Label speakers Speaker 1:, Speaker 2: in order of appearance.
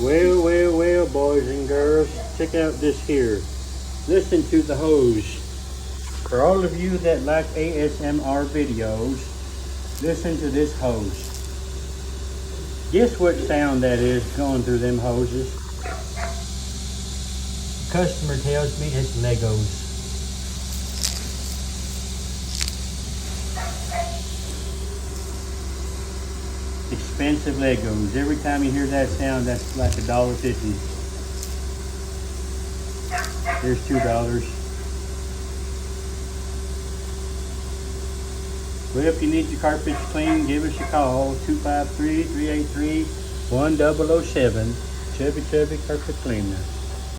Speaker 1: Well, well, well, boys and girls, check out this here. Listen to the hose. For all of you that like ASMR videos, listen to this hose. Guess what sound that is going through them hoses? Customer tells me it's Legos. Expensive Legos. Every time you hear that sound, that's like $1.50. There's $2. Well, if you need your carpets clean, give us a call. 253-383-1007. Chubby Carpet Cleaner.